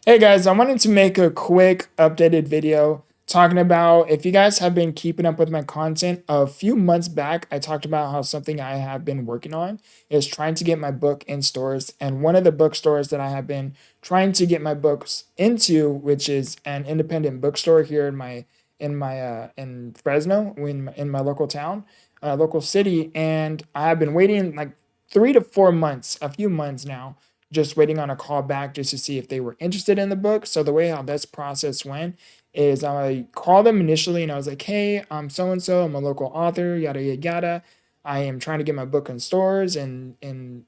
Hey guys, I wanted to make a quick updated video talking about if you guys have been keeping up with my content. A few months back, I talked about how something I have been working on is trying to get my book in stores. And one of the bookstores that I have been trying to get my books into, which is an independent bookstore here in Fresno, in my local town, local city, and I have been waiting like 3 to 4 months, a few months now, just waiting on a call back just to see if they were interested in the book. So the way how this process went is I called them initially and I was like, hey, I'm so and so, I'm a local author, yada yada yada. I am trying to get my book in stores and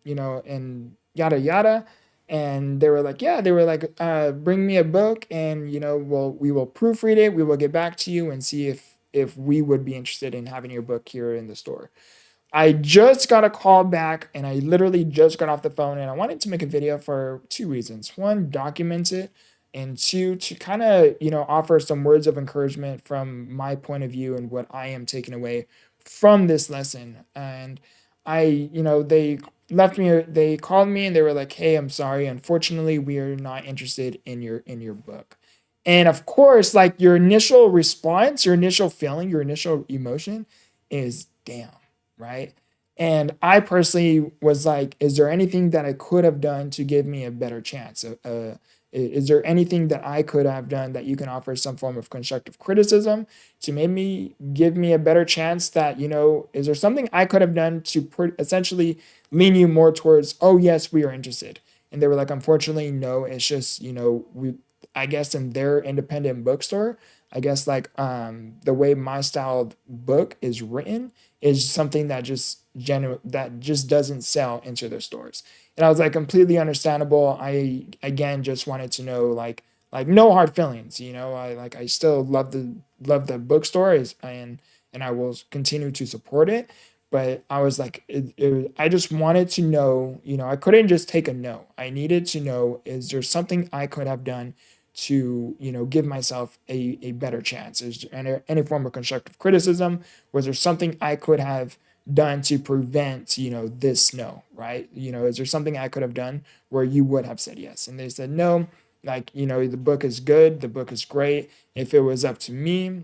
yada yada. And they were like, yeah, they were like, bring me a book and we will proofread it. We will get back to you and see if we would be interested in having your book here in the store. I just got a call back and I literally just got off the phone and I wanted to make a video for two reasons. One, document it, and two, to kind of, offer some words of encouragement from my point of view and what I am taking away from this lesson. And they called me and they were like, "Hey, I'm sorry. Unfortunately, we are not interested in your book." And of course, like your initial response, your initial feeling, your initial emotion is damn, right? And I personally was like, is there anything that I could have done to give me a better chance? Is there anything that I could have done that you can offer some form of constructive criticism to maybe give me a better chance that, is there something I could have done to essentially lean you more towards, oh, yes, we are interested? And they were like, unfortunately, no, it's just, I guess in their independent bookstore, I guess like the way my styled book is written is something that just doesn't sell into their stores. And I was like completely understandable. I again just wanted to know like no hard feelings, I still love the bookstore and I will continue to support it. But I was like, I just wanted to know, I couldn't just take a no. I needed to know, is there something I could have done to, give myself a better chance? Is there any form of constructive criticism? Was there something I could have done to prevent, this no, right? Is there something I could have done where you would have said yes? And they said no. Like, the book is good, the book is great. If it was up to me,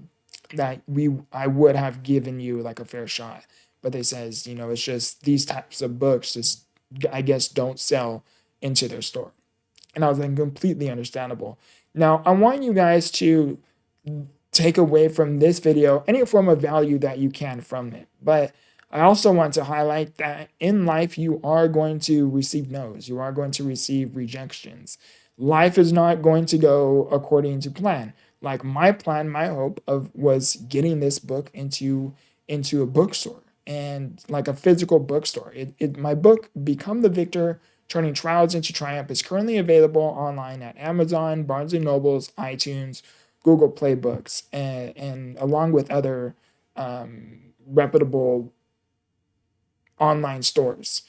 I would have given you like a fair shot. But they says, it's just these types of books just, I guess, don't sell into their store. And I was like, completely understandable. Now, I want you guys to take away from this video any form of value that you can from it. But I also want to highlight that in life, you are going to receive no's, you are going to receive rejections. Life is not going to go according to plan. Like my plan, my hope of was getting this book into a bookstore and like a physical bookstore. My book, Become the Victor, Turning Trials into Triumph, is currently available online at Amazon, Barnes and Nobles, iTunes, Google Play Books, and along with other reputable online stores.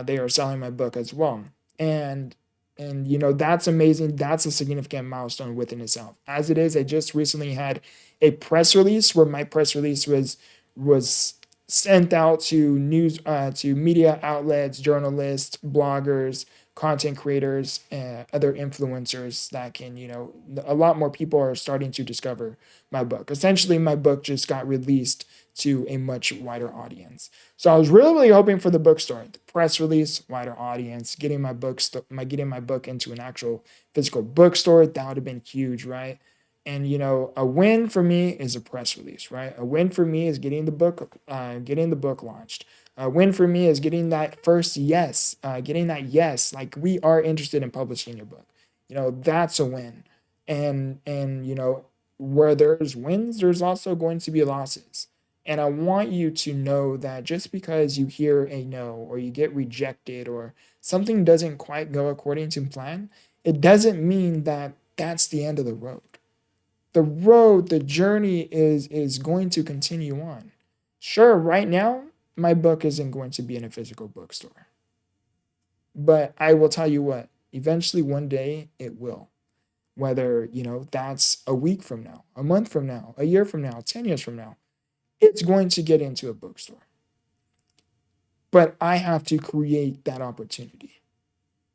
They are selling my book as well, and that's amazing. That's a significant milestone within itself. As it is, I just recently had a press release where my press release was sent out to media outlets, journalists, bloggers, content creators, other influencers that can, a lot more people are starting to discover my book. Essentially, my book just got released to a much wider audience. So I was really hoping for the bookstore, the press release, wider audience, getting getting my book into an actual physical bookstore. That would have been huge, right? And a win for me is a press release, right? A win for me is getting the book launched. A win for me is getting that first yes, getting that yes, like we are interested in publishing your book. That's a win. And where there's wins, there's also going to be losses. And I want you to know that just because you hear a no or you get rejected or something doesn't quite go according to plan, it doesn't mean that that's the end of the road. The journey is going to continue on. Sure, right now my book isn't going to be in a physical bookstore, but I will tell you what, eventually one day it will. Whether, that's a week from now, a month from now, a year from now, 10 years from now, it's going to get into a bookstore. But I have to create that opportunity.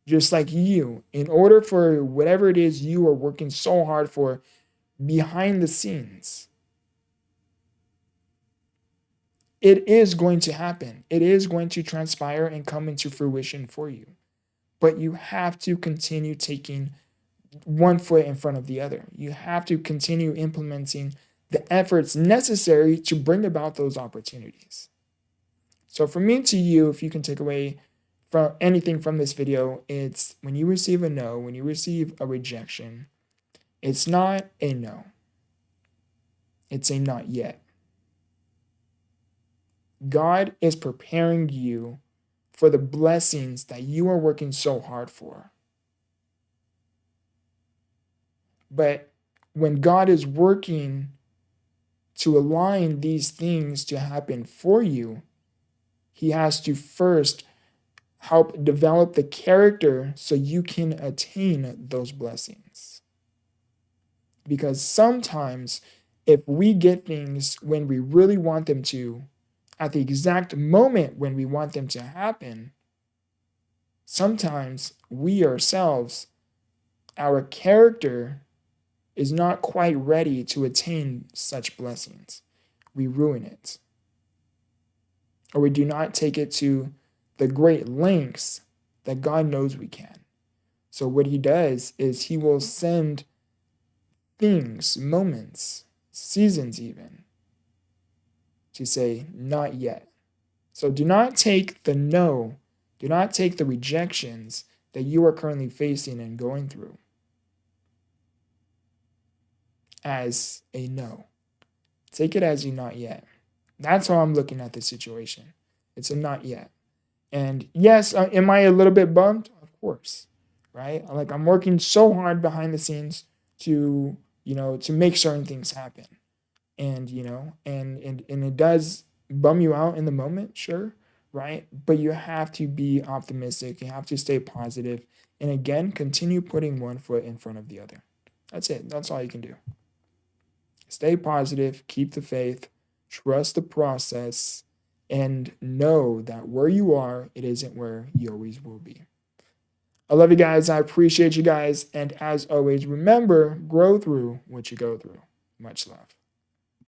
Just like you, in order for whatever it is you are working so hard for behind the scenes, it is going to happen. It is going to transpire and come into fruition for you. But you have to continue taking one foot in front of the other. You have to continue implementing the efforts necessary to bring about those opportunities. So for me to you, if you can take away from anything from this video, it's when you receive a no, when you receive a rejection, it's not a no. It's a not yet. God is preparing you for the blessings that you are working so hard for. But when God is working to align these things to happen for you, He has to first help develop the character so you can attain those blessings. Because sometimes if we get things when we really want them to, at the exact moment when we want them to happen, sometimes we ourselves, our character is not quite ready to attain such blessings. We ruin it. Or we do not take it to the great lengths that God knows we can. So what He does is He will send things, moments, seasons even, to say, not yet. So do not take the no, do not take the rejections that you are currently facing and going through as a no. Take it as a not yet. That's how I'm looking at the situation. It's a not yet. And yes, am I a little bit bummed? Of course, right? Like I'm working so hard behind the scenes to, to make certain things happen. And, and it does bum you out in the moment, sure, right? But you have to be optimistic. You have to stay positive. And again, continue putting one foot in front of the other. That's it. That's all you can do. Stay positive, keep the faith, trust the process, and know that where you are, it isn't where you always will be. I love you guys. I appreciate you guys. And as always, remember, grow through what you go through. Much love.